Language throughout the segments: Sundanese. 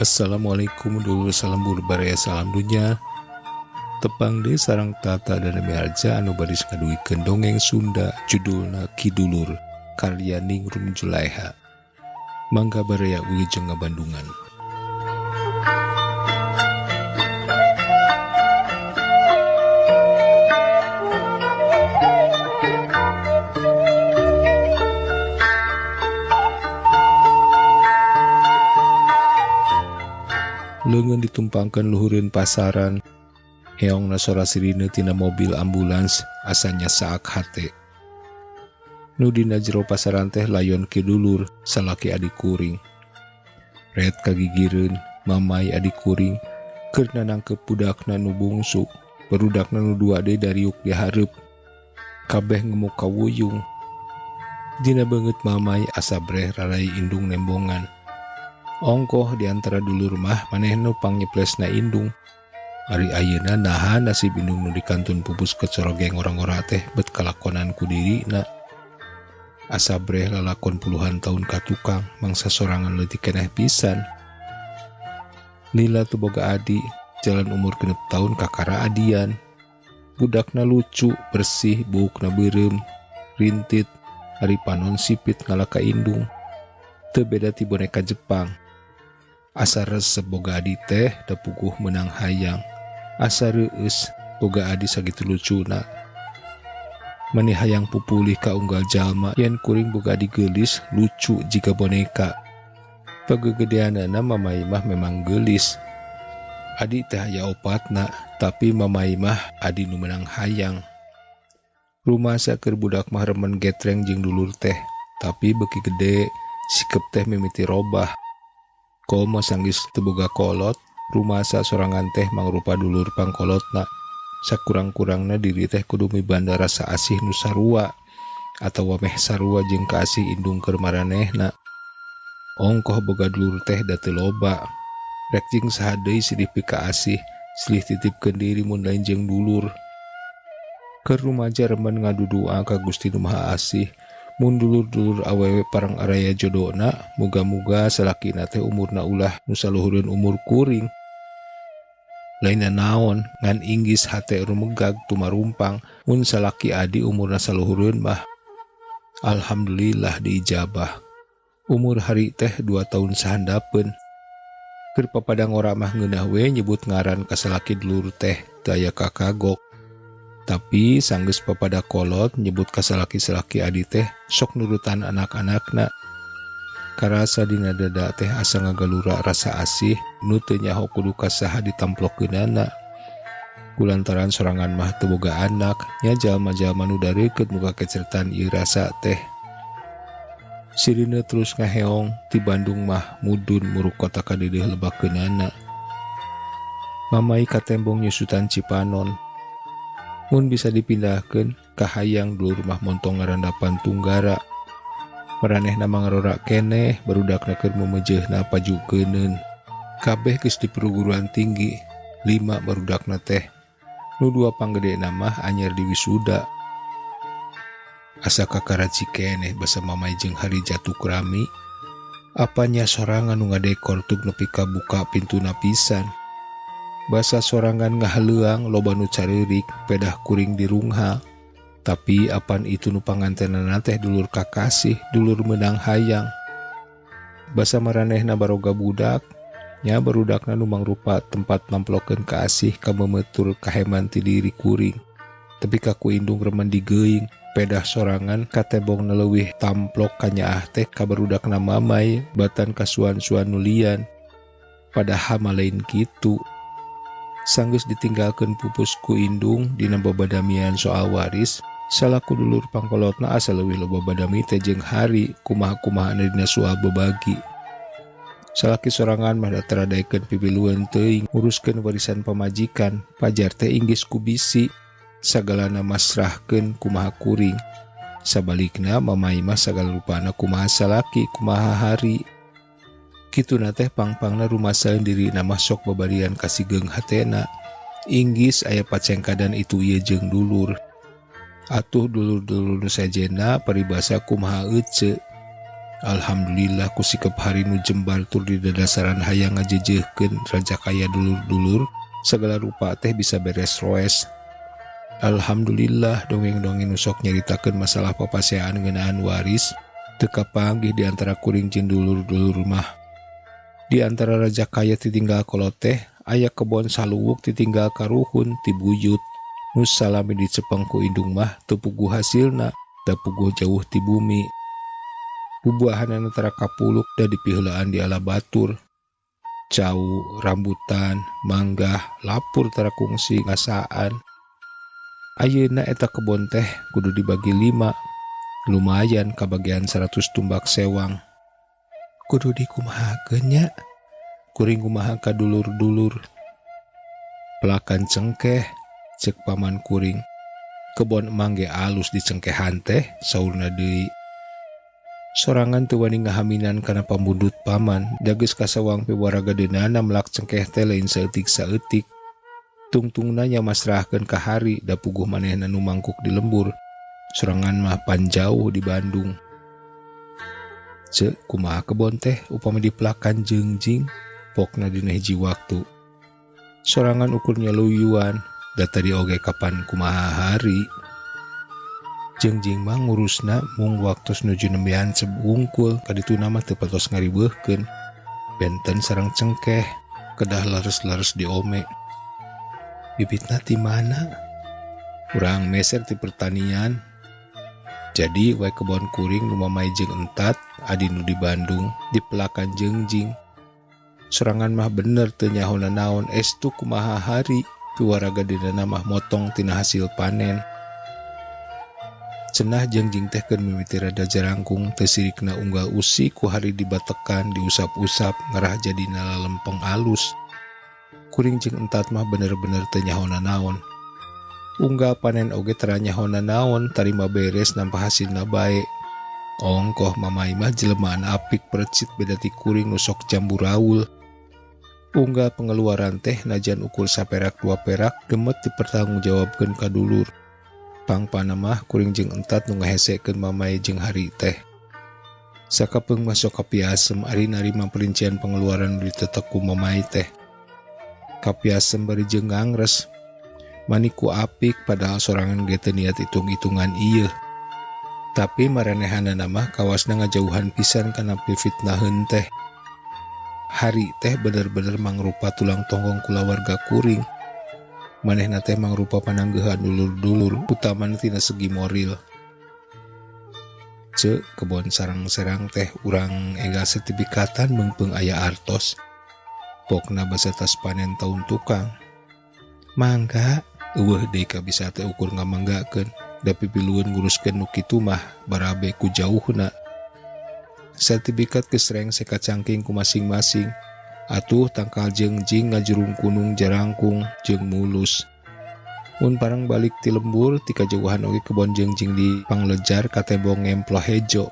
Assalamualaikum dulur salam burbarea salam dunya tepang deui sareng tata dan miharja anu bari ngaduikeun dongeng Sunda judulna Kidulur karya Ningrum Julaiha. Mangga barea wilujeng ngabandungan. Leungeun ditumpangkeun luhureun pasaran, heongna sora sirine tina mobil ambulans asanya saak hate. Nu dina jero pasaran teh layon Kidulur salaki adik kuring. Ret kagigireun mamai adik kuring keur nanangkep budakna nu bungsu, barudakna nu dua deui dariuk di hareup. Kabeh ngemuk kawuyung. Dina beungeut mamai asa breh rarai indung nembongan. Ongkoh diantara dulur mah manehna pangnyeples indung. Ari ayeuna naha nasib indung nu dikantun pupus kecorogeng orang-orang teh bet kalakonan ku dirina. Asa breh lalakon puluhan tahun ka tukang mangsa sorangan leutik keneh pisan. Lila teu boga adi, jalan umur genep tahun kakara adian. Budakna lucu, bersih, buukna beureum, rintit, ari panon sipit ngalaka indung. Teu beda ti boneka Jepang. Asa resep boga adi teh da puguh menang hayang. Asa reueus boga adi sagitu lucuna. Maneh hayang pupulih ka unggal jalma yen kuring boga adi geulis lucu jiga boneka. Pagegedeanana mamai mah memang geulis. Adi teh aya opatna, tapi mamai mah adi nu menang hayang. Rumasa keur budak mah remen getreng jeung dulur teh, tapi beuki gede sikep teh mimiti robah. Komo sanggis teu boga kolot, rumasa sorangan teh mangrupa dulur pangkolotna. Sakurang-kurangna diri teh kudu mibanda rasa asih nu sarua atawa meh sarua jeung kaasih indung keur maranehna. Ongkoh boga dulur teh da teu loba. Rek jeung saha deui silih pika asih, silih titipkeun diri mun lain jeung dulur. Keur rumaja remen ngadudua ka Gusti Nu Maha Asih. Mun dulur-dulur awewe parang araya jodona, muga-muga salakina teh umurna ulah nu saluhureun umur kuring. Lainna naon ngan inggis hate rumegag tumarumpang mun salaki adi umurna saluhureun mah. Alhamdulillah diijabah. Umur hari teh 2 tahun sahandapeun. Keur papadang ora mah ngeunah we nyebut ngaran ka salaki dulur teh teu aya kakagok. Tapi sanggeus papada kolot nyebut ka salaki-salaki adi teh sok nurutan anak-anakna. Karasa dina dada teh asa ngagalura rasa asih nu teu nyaho kudu ka saha ditamplokeunana. Kulantaran sorangan mah teu boga anak, nya jalma-jalma nu dareukeut nu kakeceretan ieu rasa teh. Sirina terus ngaheong ti Bandung mah mudun muruk kota kadeudeung lebakeunana. Mamai ka tembong nyusutan Cipanon. Mun bisa dipindahkeun ka hayang dulur mah montong ngarandapan Tunggara. Maranehna mangarora keneh barudakna keur memejeehna pajukeunneun. Kabeh geus di perguruan tinggi, 5 barudakna teh. Nu 2 panggedena mah anyar di wisuda. Asa kakaraci keneh basa mamai jeung hari jatuh krami. Apanya sorangan nu ngadekor tug nepi ka buka pintuna pisan. Basa sorangan ngahaleuang loba nu caririk pedah kuring di rungha. Tapi apan itu nu pangantenana teh dulur kakasih, dulur menang hayang. Basa maranehna baroga budak, nya barudakna nu mangrupa tempat namplokeun kaasih ka memetur kaheman ti diri kuring. Tapi kaku indung remen digeuing, pedah sorangan katembongna leuwih tamplok ka nyaah teh ka barudakna mamai batan kasuan-suan nu lian. Padahal mah lain kitu. Sanggeus ditinggalkeun pupus ku indung dina babadamian soal waris, salaku dulur pangkolotna asa leuwih loba badami teh jeung hari kumaha-kumahana dina soal babagi. Salaki sorangan mah da taradaekeun pipilueun teuing nguruskeun warisan pamajikan, pajar teh inggis ku bisi. Sagalana masrahkeun kumaha kuring. Sabalikna mamai mah sagala rupana kumaha salaki kumaha hari. Kituna teh pangpangna rumasaeun dirina mah sok babarian kasigeung hatena. Inggis aya pacengkadan itu ieu jeung dulur. Atuh dulur-dulur nu sajena paribasa kumaha ece. Alhamdulillah ku sikep hari nu jembar tur di dadasaran hayang ngajejehkeun raja kaya dulur-dulur segala rupa teh bisa beres roes. Alhamdulillah dongeng-dongeng nu sok nyaritakeun masalah papaseaan ngeunaan waris teu kapanggih di antara kuring jeung dulur-dulur mah. Di antara raja kaya titinggal kolot teh aya kebon saluwuk titinggal karuhun ti buyut nu salami dicepeng ku indung mah teu puguh hasilna da puguh jauh ti bumi. Bubuahan antara kapuluk da dipiheulaan di ala batur. Cau, rambutan, manggah, lapur tara kungsi ngasaan. Ayeuna eta kebon teh kudu dibagi 5. Lumayan kabagian 100 tumbak sewang. Kudu dikumahakeun nya. Kuring kumaha ka dulur-dulur. Pelakan cengkeh, cek paman kuring. Kebon emang ge alus dicengkehan teh, saurna deui. Sorangan teu wani ngahaminan kana pambundut paman, da geus kasawang piwaragadeunan melak cengkeh teh lain saeutik-saeutik. Tungtungna nya masrahkeun ka hari da puguh manehna nu mangkuk di lembur. Sorangan mah panjauh di Bandung. Ceuk kumaha kebon teh upami dipelakan jeungjing, pokna dina hiji waktu. Sorangan ukurnya luyuan, da tadi oge kapan kumaha hari. Jeungjing mah ngurusna mung waktos nuju nembean sebungkul kadituna mah teu patos ngaribeuhkeun. Benten sareng cengkeh, kedah lares-lares diome. Bibitna ti mana? Urang meser ti pertanian. Jadi wae kebon kuring nu mamai jeung entat adi nu di Bandung dipelakan jeungjing. Sorangan mah bener teu nyahona naon estu kumaha hari piwaragadeunan mah motong tina hasil panen. Cenah jeungjing teh keur mimiti rada jarangkung teu sirikna unggal usik ku hari dibatekan diusap-usap ngarah jadina lalempeng alus. Kuring jeung entat mah bener-bener teu nyahona naon. Unggal panen oge tara nyahona naon tarima beres nampa hasilna bae. Ongkoh mamai mah jelemaan apik perecit beda ti kuring nu sok jambu raul. Unggal pengeluaran teh najan ukur saperak 2 perak gemet dipertanggungjawabkeun ka dulur. Pangpana mah kuring jeung entat nu ngahesekeun mamai jeung hari teh. Sakapeung masuk kapiasem ari narima perincian pengeluaran nu ditetek ku mamai teh. Kapiasem bari jeung ngangres. Maniku apik padahal sorangan ge teu niat itung-itungan ieu. Tapi marenehanana mah kawasna ngajauhan pisan kana pifitnaheun teh. Hari teh bener-bener mangrupa tulang tonggong kulawarga kuring. Manehna teh mangrupa pananggehan dulur-dulur utamana tina segi moral. Ceuk kebon sareng-serang teh urang enggal sertifikatan meungpeung aya artos. Pokna basa tas panen taun tukang. Mangga, eueuh deui ka bisa teh ukur ngamanggakeun, da pipilueun nguruskeun nu kitu mah barabe ku jauhna. Sertifikat geus rengsek kacangking ku masing-masing. Atuh tangkal jeungjing ngajurung kunung jarangkung jeung mulus. Mun parang balik ti lembur ti kajauhan oge kebon jeungjing di panglejar ka tembong ngemplo hejo.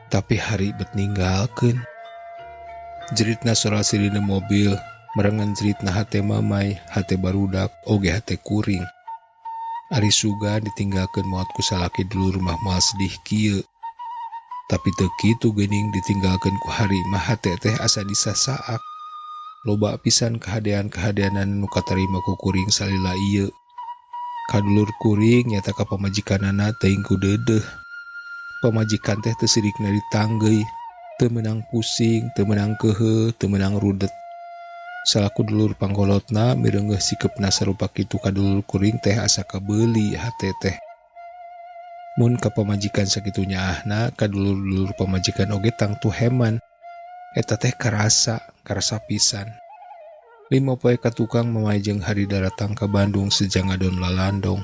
Tapi hari bet ninggalkeun. Jeritna sorasi dina mobil, merengan jeritna hate mamai, hate barudak, oge hate kuring. Ari suga ditinggalkeun moal ku salaki dulur mah moal sedih kieu. Tapi teu kitu geuning ditinggalkeun ku hari mah hate teh asa disasaak. Loba pisan kahadean-kahadeanan nu katarima ku kuring salila ieu. Kadulur kuring nyata ka pamajikanana teuing ku deudeuh. Pamajikan teh teu sirikna ditanggeui, teu meunang pusing, teu meunang keukeuh, teu meunang rudet. Salaku dulur pangkolotna mireungeuh sikepna sarupa kitu ka dulur kuring teh asa kabeuli hate teh. Mun ka pamajikan sakitu nyaahna, ka dulur-dulur pamajikan oge tangtu heman. Eta teh karasa pisan. 5 poe ka tukang mamai jeung hari daratang ka Bandung sejangadon lalandong.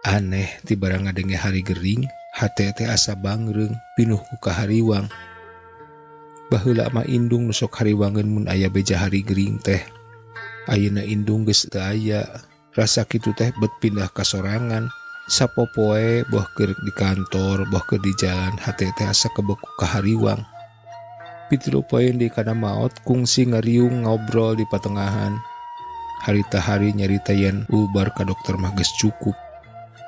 Aneh ti barang ngadenge hari gering, hate teh asa bangreung pinuh ku kahariwang. Baheula mah indung nu sok hariwangeun mun aya beja hari gering teh. Ayeuna indung geus teu aya, rasa kitu teh bet pindah ka sorangan. Sapopoe boh keur di kantor, boh keur di jalan, hate teh asa kebeku kahariwang. Pitilu poeun di kana maot kungsi ngariung ngobrol di patengahan. Harita hari nyarita yen ubar ka dokter mah geus cukup.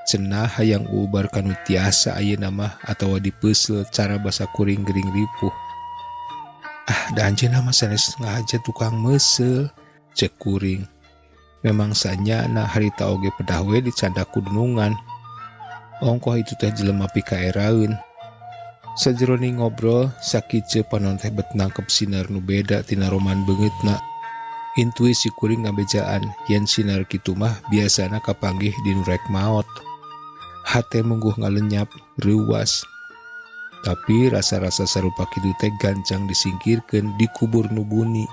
Cenah hayang ubar kanu tiasa ayeuna mah atawa dipesel cara basa kuring gering ripuh. Da anjeunna mah sanes ngaja tukang mesel, cek kuring. Memang sanyana harita oge pedah we di candak kudunungan. Ongkoh itu teh jelema pikaeraeun. Sajroning ngobrol sakice panon teh bet nangkep sinar nu beda tina roman beungeutna. Intuisi kuring ngabejaan yen sinar kitu mah biasana kapanggih di nu rek maot. Hate mungguh ngalenyap, reuwas. Tapi rasa-rasa sarupa kitu teh gancang disingkirkeun dikubur nu bunyi.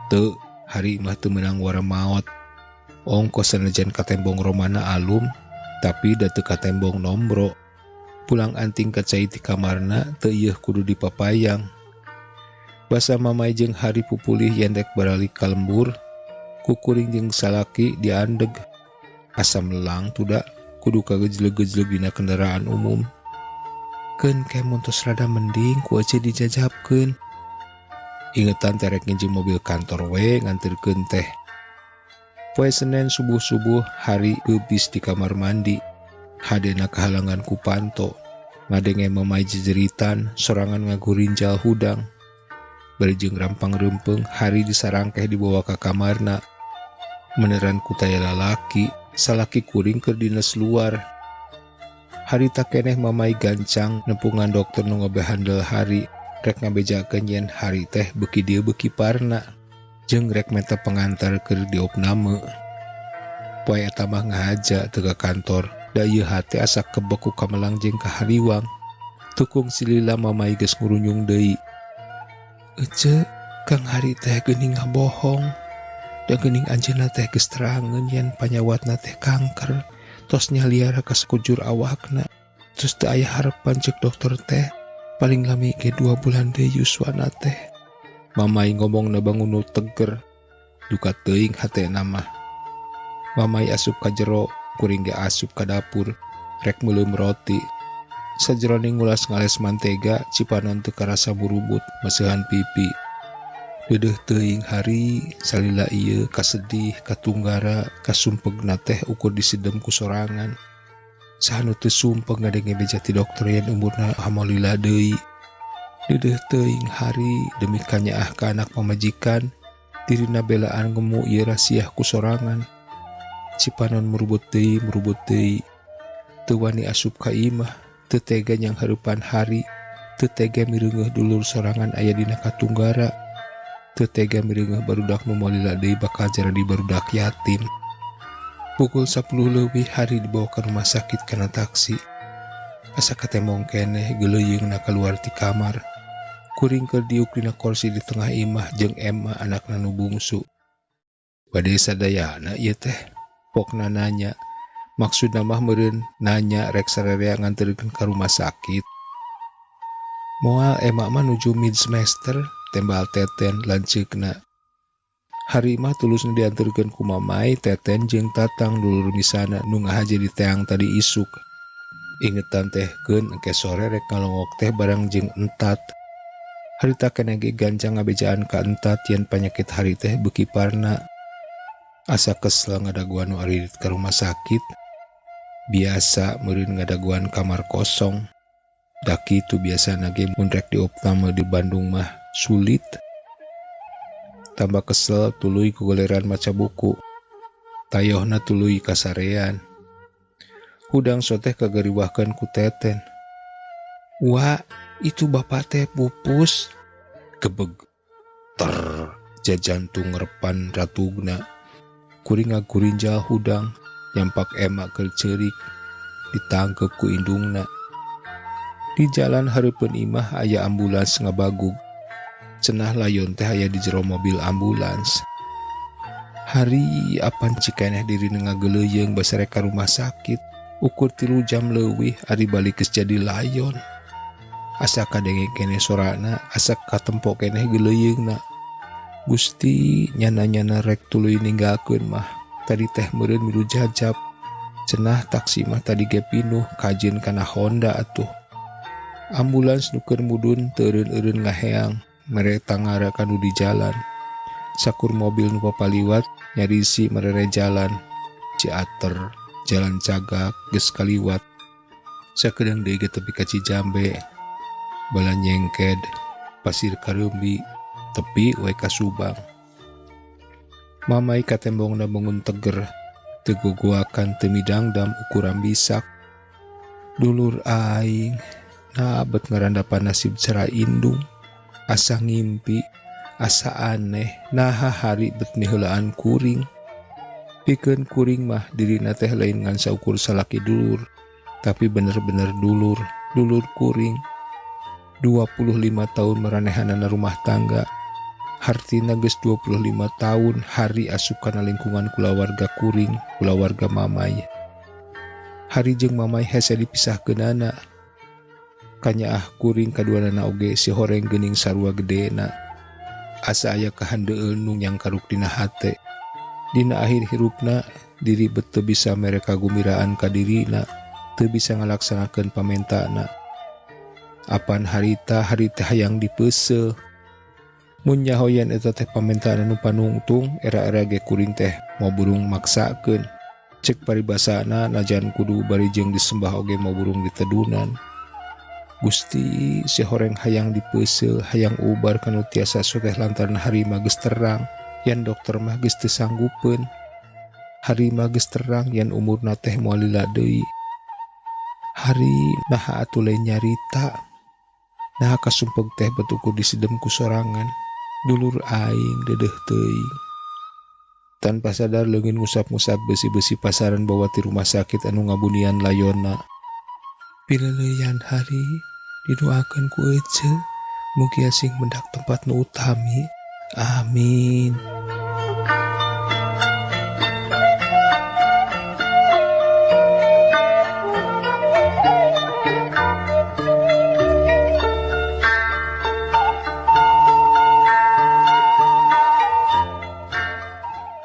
Teu, hari mah teu meunang wara maot. Ongko sanajan katembong romana alum, tapi da teu katembong nombro. Pulang anting kacai ti kamarna teu ieuh kudu dipapayang. Basa mamai jeung hari pupulih yen rek baralik ka lembur, ku kuring jeung salaki diandeg. Asa melang tuda kudu kagejleg-gejleg dina kendaraan umum. Keun kemun tos rada mending ku aja dijajabkeun. Ingetan terek ngijing mobil kantor we nganterkeun teh. Poe Senen subuh-subuh hari geubis di kamar mandi. Hadena kahalangan ku panto. Ngadenge mamai jejeritan sorangan ngagurinjal hudang. Bari jeung rampang rempeng hari disarangkeh dibawa ka kamarna. Meneran ku taya lalaki, salaki kuring keur dinas luar. Hari tak keneh mamai gancang nempungan dokter nu ngabehandel hari. Rek ngabejakeun yen hari teh beuki dieu beuki parna. Jeung rek menta pengantar keur diopname. Poe eta mah ngahaja teu ka kantor. Da ieu hate asa kebek ku kamelang jeung kahariwang. Tukung silila mamai geus ngurunyung deui. Ece, Kang Hari teh geuning ngabohong. Da geuning anjeunna teh geus terangeun yen panyawatna teh kanker. Tos nyaliara ka sekujur awakna. Terus teu aya harepan cek dokter teh. Paling lami ge 2 bulan deui yuswana teh. Mamai ngomongna bangun nu teger. Duka teuing hatena mah. Mamai asup ka jero, kuring ge asup ka dapur. Rek meuleum roti. Sajroning ngulas ngales mantega, cipanon teu karasa burubut, meseuhan pipi. Deudeuh teuing hari, salila ieu kasedih, katunggara, kasumpegna teh ukur disidem ku sorangan. Sahanu teu sumpeg ngadenge beja ti dokter yen umurna hamolila deui. Deudeuh teuing hari demi kanyaah ka anak pamajikan, dirina belaan ngemu ieu rasiah ku sorangan. Cipanon merubut deui. Teu wani asup ka imah. Teu tega nyang hareupan hari, teu tega mireungeuh dulur sorangan aya dina katunggara, teu tega mireungeuh barudak nu molila deui bakal jadi barudak yatim. Pukul 10 leuwih hari dibawa ka rumah sakit kana taksi. Asa katembong keneh geuleuyengna kaluar ti kamar. Kuring keur diuk dina kursi di tengah imah jeung Emma anakna nu bungsu. Bade sadayana ieu teh, pokna nanya. Maksudna mah meureun nanya rek sarerea nganterkeun ka rumah sakit. Moal Emma mah nuju mid semester, tembal Teten lanceukna. Hari mah tulusna dianterkeun ku mamai, Teten jeung Tatang dulur misana nu ngahaja di teang tadi isuk. Ingetan teh keun engke sore rek ngalongok teh bareng jeung entat. Harita keneh ge gancang ngabejaan ka entat yen panyakit hari teh beuki parna. Asa kesel ngadaguan nu ari ka rumah sakit. Biasa meureun ngadaguan kamar kosong. Da kitu biasana ge mun rek diopname di Bandung mah sulit. Tambah kesel tuluy ku goleran maca buku. Tayohna tuluy kasarean. Hudang soteh kagariwahkeun ku Teten. Wah, itu bapak teh pupus. Gebeg. Jajantung ngerepan ratugna. Kuring ngagurinjal hudang. Nyampak Emma keur ceurik, ditangkep ku indungna. Di jalan hareupeun imah aya ambulans ngabagug. Cenah layon teh aya di jero mobil ambulans. Hari apan cikeneh dirina ngageuleuyeng basa rek ka rumah sakit. Ukur 3 jam leuwih ari balik geus jadi layon. Asa kadenge keneh sorana, asa katempo keneh geuleuyengna. Gusti nyana-nyana rek tuluy ninggalkeun mah. Tadi teh meureun milu jajab. Cenah taksi mah tadi ge pinuh kajeun kana Honda atuh. Ambulans nu keur mudun teu eureun-eureun ngaheang, mere tangara kanu di jalan. Sakur mobil nu papaliwat nyarisi merere jalan. Ciater. jalan cagak geus kaliwat. Sakedeung deui ge tepi ka Cijambe, bala nyengked, pasir Kareumbi, tepi we ka Subang. Mamai ka tembongna bangun teger, teu gogoakan teu midangdam ukuran bisak. Dulur aing, naabet ngarandapan nasib cara indung, asa ngimpi, asa aneh, naha hari bet miheulaan kuring. Pikeun kuring mah dirina teh lain ngan saukur salaki dulur, tapi bener-bener dulur kuring. 25 tahun maranehanana rumah tangga, hartina geus 25 tahun hari asupkana lingkungan kulawarga kuring, kulawarga mamai. Hari jeung mamai hese dipisahkeunana. Kanyaah kuring kaduanana oge si horeng geuning sarua gedena. Asa aya kahandeueun nu nyangkaruk dina hate. Dina akhir hirupna, diri bet teu bisa mere kagumbiraan ka dirina, teu bisa ngalaksanakeun pamentana. Apan harita hayang dipeuseuh. Mun nyahoyan eta teh pamentana nu panungtung, era-era ge kuring teh mau burung maksakeun. Cek paribasana najan kudu bari jeung disembah oge mau burung ditedunan. Gusti, si horeng hayang dipeuseuh, hayang ubar kanu tiasa soteh lantaran hari mah geus terang, yan dokter mah geus teu sanggupeun. Hari mah geus terang, yan umurna teh moal lila deui. Hari naha atuh lain nyarita, naha kasumpeg teh betukur disidem ku sorangan. Dulur aing dedeh teuing. Tanpa sadar leungin ngusap-ngusap besi-besi pasaran bawa ti rumah sakit anu ngabunian layonna. Pileleuyan hari didoakeun ku Ece, mugi asing mendak tempat nu utami. Amin.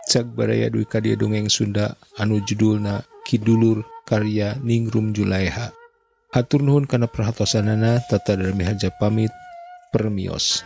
Cak baraya duwi ka dieu dongeng Sunda anu judulna Kidulur karya Ningrum Julaiha. Hatur nuhun kana perhatosanana, tata darmi haja pamit, permios.